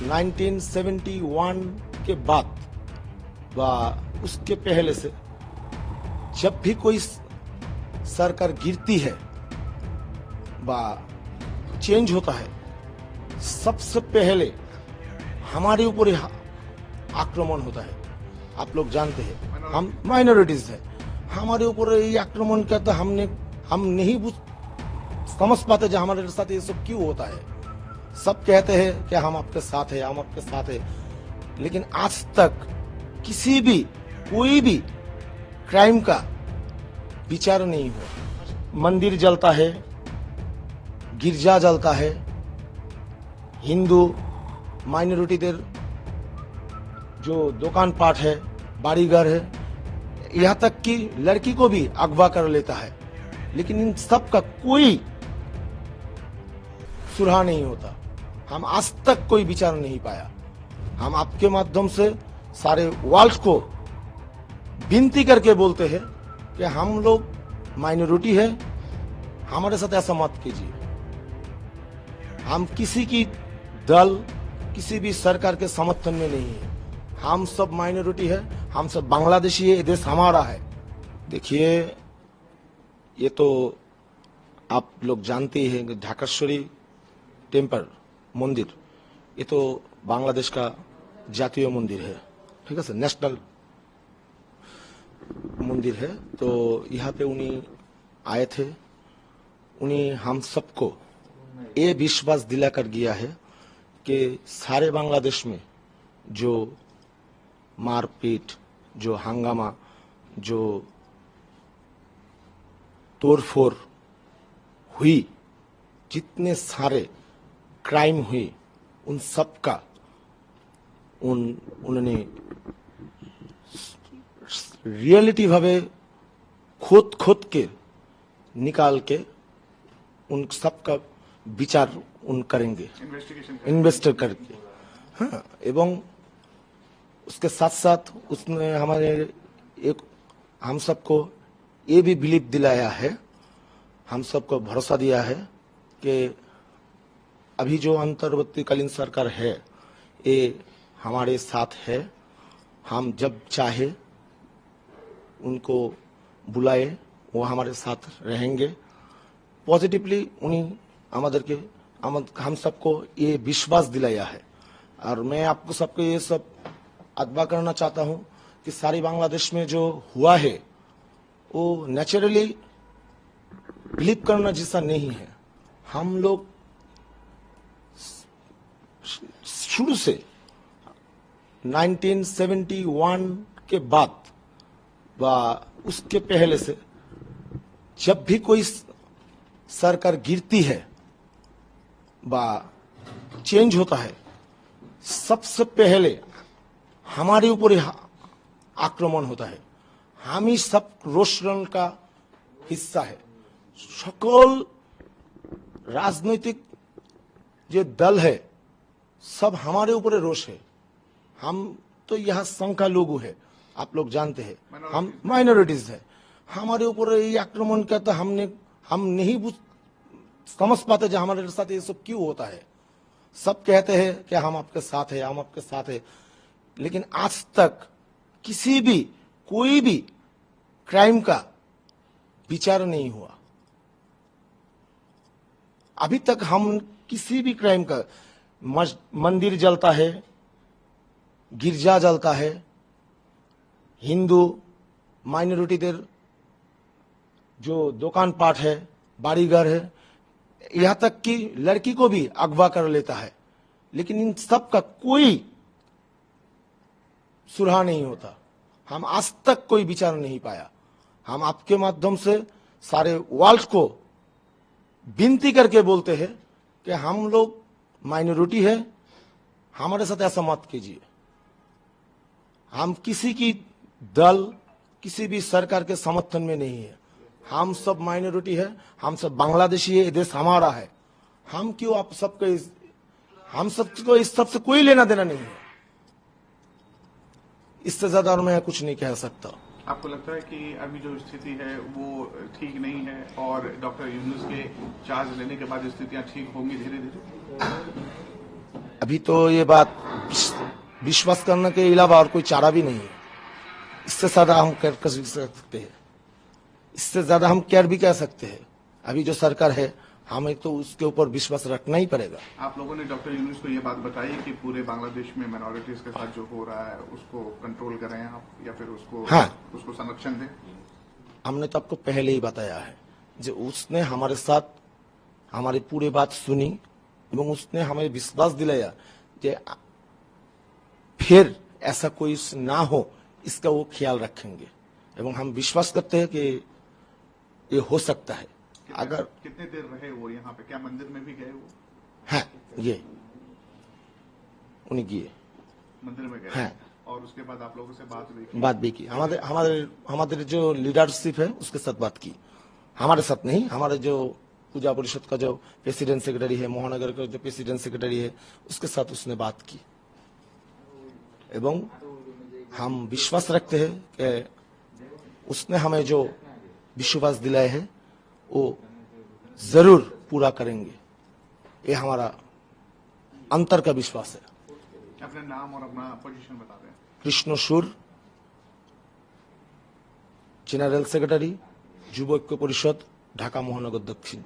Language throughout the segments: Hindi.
1971 के बाद व उसके पहले से जब भी कोई सरकार गिरती है व चेंज होता है, सबसे पहले हमारे ऊपर ही आक्रमण होता है। आप लोग जानते हैं, हम माइनॉरिटीज है, हमारे ऊपर ये आक्रमण करता हम नहीं समझ पाते जो हमारे साथ ये सब क्यों होता है। सब कहते हैं कि हम आपके साथ हैं, हम आपके साथ हैं, लेकिन आज तक किसी भी कोई भी क्राइम का विचार नहीं हुआ। मंदिर जलता है, गिरजा जलता है, हिंदू माइनॉरिटीদের जो दुकान पाट है, बाड़ीघर है, यहाँ तक कि लड़की को भी अगवा कर लेता है, लेकिन इन सब का कोई सुराहा नहीं होता। हम आज तक कोई विचार नहीं पाया। हम आपके माध्यम से सारे वर्ल्ड को विनती करके बोलते हैं कि हम लोग माइनॉरिटी है, हमारे साथ ऐसा मत कीजिए। हम किसी की दल, किसी भी सरकार के समर्थन में नहीं है। हम सब माइनॉरिटी है, हम सब बांग्लादेशी है, ये देश हमारा है। देखिए, ये तो आप लोग जानते ही हैं, ढाकेश्वरी टेम्पल मंदिर, ये तो बांग्लादेश का जातीय मंदिर है, ठीक है सर, नेशनल मंदिर है। तो यहाँ पे उन्हीं आए थे, उन्हीं हम सबको ये विश्वास दिलाकर गया है कि सारे बांग्लादेश में जो मारपीट, जो हंगामा, जो तोड़फोड़ हुई, जितने सारे क्राइम हुए, उन सब का उन्होंने रियलिटी भावे खोद के निकाल के उन सब का विचार उन करेंगे, इन्वेस्टर करके। हाँ, एवं उसके साथ साथ उसने हम सबको ये भी बिलीव दिलाया है, हम सबको भरोसा दिया है कि अभी जो अंतर्वर्तीकालीन सरकार है, ये हमारे साथ है। हम जब चाहे उनको बुलाए, वो हमारे साथ रहेंगे। पॉजिटिवली उन्हीं हम सबको ये विश्वास दिलाया है। और मैं आपको सबको ये सब अगवा करना चाहता हूं कि सारी बांग्लादेश में जो हुआ है वो नेचुरली बिलीव करना जैसा नहीं है। हम लोग शुरू से 1971 के बाद व उसके पहले से जब भी कोई सरकार गिरती है व चेंज होता है, सबसे पहले हमारे ऊपर ही आक्रमण होता है। हम ही सब रोषरण का हिस्सा है। सकल राजनीतिक जो दल है, सब हमारे ऊपर रोष है। हम तो यहाँ संख्या लोग है, आप लोग जानते हैं, हम माइनॉरिटीज है, हमारे ऊपर ये आक्रमण करता हम नहीं समझ पाते जो हमारे साथ ये सब क्यों होता है। सब कहते हैं कि हम आपके साथ हैं, हम आपके साथ हैं, लेकिन आज तक किसी भी कोई भी क्राइम का विचार नहीं हुआ। अभी तक हम किसी भी क्राइम का, मंदिर जलता है, गिरजा जलता है, हिंदू माइनॉरिटीদের जो दुकान पाट है, बाड़ीघर है, यहाँ तक कि लड़की को भी अगवा कर लेता है, लेकिन इन सब का कोई सुराहा नहीं होता। हम आज तक कोई विचार नहीं पाया। हम आपके माध्यम से सारे वर्ल्ड को विनती करके बोलते हैं कि हम लोग माइनॉरिटी है, हमारे साथ ऐसा मत कीजिए। हम किसी की दल, किसी भी सरकार के समर्थन में नहीं है। हम सब माइनॉरिटी है, हम सब बांग्लादेशी है, ये देश हमारा है। हम क्यों आप सबको हम सबको इस सब से कोई लेना देना नहीं है। इससे ज्यादा और मैं कुछ नहीं कह सकता। आपको लगता है कि अभी जो स्थिति है वो ठीक नहीं है और डॉक्टर यूनुस के चार्ज लेने के बाद स्थितियां ठीक होंगी धीरे धीरे? अभी तो ये बात विश्वास करने के अलावा और कोई चारा भी नहीं है। इससे ज्यादा हम कर सकते हैं, इससे ज्यादा हम केयर भी कर सकते हैं। अभी जो सरकार है हमें तो उसके ऊपर विश्वास रखना ही पड़ेगा। आप लोगों ने डॉक्टर यूनुस को ये बात बताई कि पूरे बांग्लादेश में माइनॉरिटीज के साथ जो हो रहा है उसको कंट्रोल करें आप या फिर उसको उसको संरक्षण दें? हमने तो आपको पहले ही बताया है जो उसने हमारे साथ हमारी पूरी बात सुनी एवं उसने हमें विश्वास दिलाया कि फिर ऐसा कोई ना हो इसका वो ख्याल रखेंगे एवं हम विश्वास करते हैं कि ये हो सकता है। अगर कितने देर रहे वो यहाँ पे, क्या मंदिर में भी गए वो? हाँ, ये उन्हें गए मंदिर में गए हाँ। और उसके बाद आप लोगों से बात भी की? हमारे हमारे हमारे जो लीडरशिप है उसके साथ बात की। हमारे साथ नहीं, हमारे जो पूजा परिषद का जो प्रेसिडेंट सेक्रेटरी है, महानगर का जो प्रेसिडेंट सेक्रेटरी है, उसके साथ उसने बात की एवं हम विश्वास रखते हैं कि उसने हमें जो विश्वास दिलाए है वो जरूर पूरा करेंगे। ये हमारा अंतर का विश्वास है। अपने नाम और अपना पोजीशन बता दें। कृष्ण सुर, जनरल सेक्रेटरी, युवा ऐक्य परिषद, ढाका महानगर दक्षिण।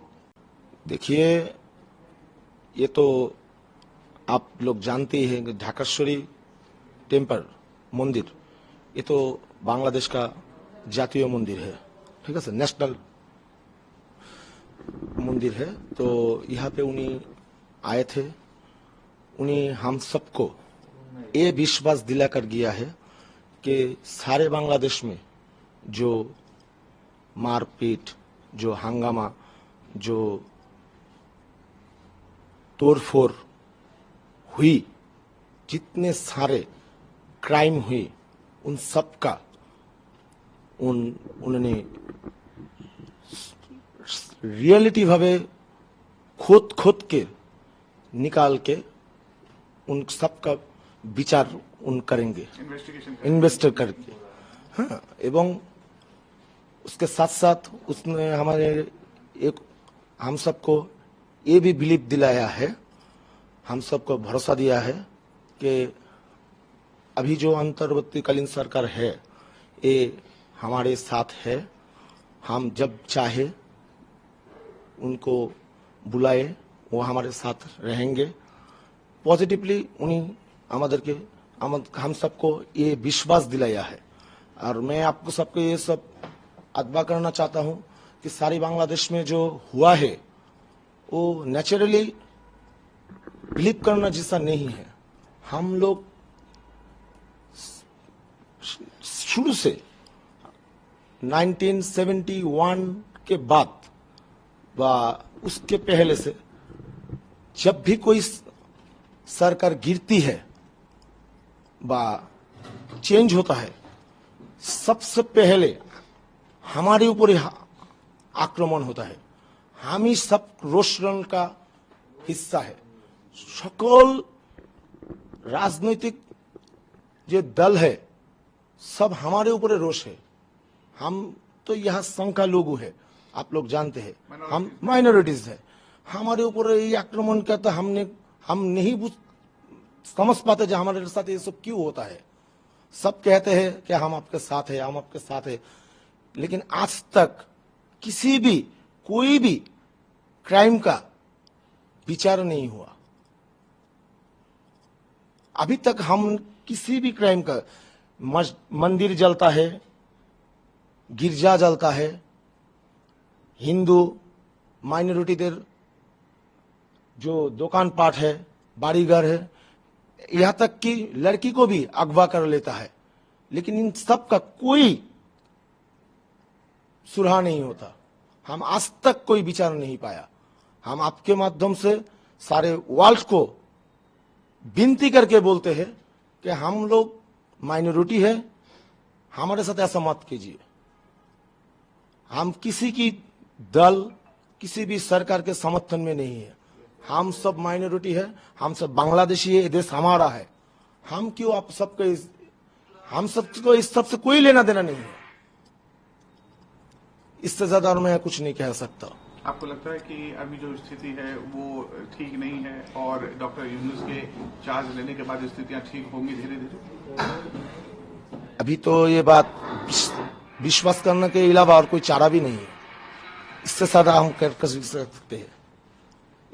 देखिए, ये तो आप लोग जानते ही हैं, ढाकेश्वरी टेम्पल मंदिर ये तो बांग्लादेश का जातीय मंदिर है, ठीक है सर, नेशनल मंदिर है। तो यहाँ पे उन्हीं आए थे, उन्हीं हम सबको ये विश्वास दिलाकर गया है कि सारे बांग्लादेश में जो मारपीट, जो हंगामा, जो तोड़फोड़ हुई, जितने सारे क्राइम हुए, उन सब का उन्होंने रियलिटी भावे खोद के निकाल के उन सब का विचार उन करेंगे, इन्वेस्टर करके। हाँ, एवं उसके साथ साथ उसने हमारे एक हम सबको ये भी बिलीव दिलाया है, हम सबको भरोसा दिया है कि अभी जो अंतर्वर्तीकालीन सरकार है ये हमारे साथ है। हम जब चाहे उनको बुलाए वो हमारे साथ रहेंगे। पॉजिटिवली उन्हीं हम सबको ये विश्वास दिलाया है। और मैं आपको सबको ये सब अथवा करना चाहता हूं कि सारी बांग्लादेश में जो हुआ है वो नेचुरली बिलीव करना जैसा नहीं है। हम लोग शुरू से 1971 के बाद व उसके पहले से जब भी कोई सरकार गिरती है व चेंज होता है, सबसे पहले हमारे ऊपर ही आक्रमण होता है। हम ही सब रोषण का हिस्सा है। सकल राजनीतिक जो दल है सब हमारे ऊपर रोष है। हम तो यहाँ संख्या लोग है, आप लोग जानते हैं, हम माइनॉरिटीज है। हमारे ऊपर ये आक्रमण का तो हम नहीं समझ पाते जो हमारे साथ ये सब क्यों होता है। सब कहते हैं कि हम आपके साथ है, हम आपके साथ है, लेकिन आज तक किसी भी कोई भी क्राइम का विचार नहीं हुआ। अभी तक हम किसी भी क्राइम का, मंदिर जलता है, गिरजा जलता है, हिंदू माइनॉरिटीদের जो दुकान पाट है, बाड़ीघर है, यहां तक कि लड़की को भी अगवा कर लेता है, लेकिन इन सब का कोई सुलह नहीं होता। हम आज तक कोई विचार नहीं पाया। हम आपके माध्यम से सारे वर्ल्ड को विनती करके बोलते हैं कि हम लोग माइनॉरिटी है, हमारे साथ ऐसा मत कीजिए। हम किसी की दल, किसी भी सरकार के समर्थन में नहीं है। हम सब माइनॉरिटी है, हम सब बांग्लादेशी है, ये देश हमारा है। हम क्यों आप सबको हम सबको इस सब से कोई लेना देना नहीं है। इससे ज्यादा और मैं कुछ नहीं कह सकता। आपको लगता है कि अभी जो स्थिति है वो ठीक नहीं है और डॉक्टर यूनुस के चार्ज लेने के बाद स्थितियां ठीक होंगी धीरे धीरे? अभी तो ये बात विश्वास करने के अलावा और कोई चारा भी नहीं है। इससे ज्यादा हम कर सकते हैं,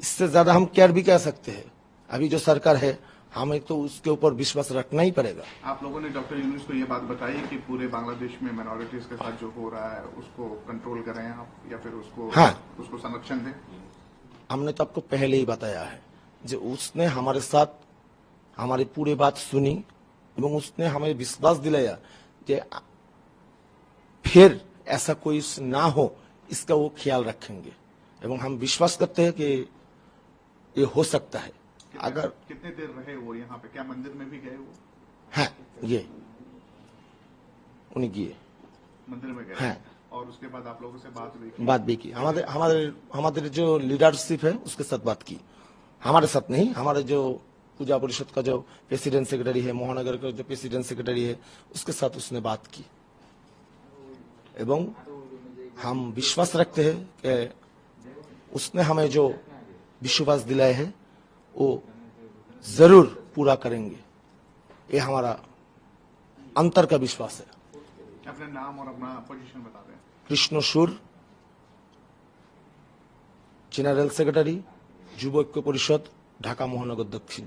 इससे ज्यादा हम केयर भी कर सकते हैं। अभी जो सरकार है हमें तो उसके ऊपर विश्वास रखना ही पड़ेगा। आप लोगों ने डॉक्टर यूनुस को ये बात बताई कि पूरे बांग्लादेश में माइनॉरिटीज के साथ जो हो रहा है उसको कंट्रोल करें आप या फिर उसको उसको संरक्षण दें? हमने तो आपको पहले ही बताया है जो उसने हमारे साथ हमारी पूरी बात सुनी एवं उसने हमें विश्वास दिलाया कि फिर ऐसा कोई ना हो इसका वो ख्याल रखेंगे एवं हम विश्वास करते हैं कि ये हो सकता है। अगर कितने देर रहे वो यहाँ पे, क्या मंदिर में भी गए वो? हैं ये उन्हीं गए मंदिर में गए हैं और उसके बाद आप लोगों से बात भी की? हमारे हमारे हमारे जो लीडरशिप है उसके साथ बात की, हमारे साथ नहीं, हमारे जो पूजा परिषद का जो प्रेसिडेंट सेक्रेटरी है, महानगर का जो प्रेसिडेंट सेक्रेटरी है उसके साथ उसने बात की एवं हम विश्वास रखते हैं कि उसने हमें जो विश्वास दिलाया है वो जरूर पूरा करेंगे। ये हमारा अंतर का विश्वास है। अपने नाम और अपना पोजीशन बता दें। कृष्ण सुर, जनरल सेक्रेटरी, যুব ঐক্য পরিষদ, ঢাকা মহানগর দক্ষিণ।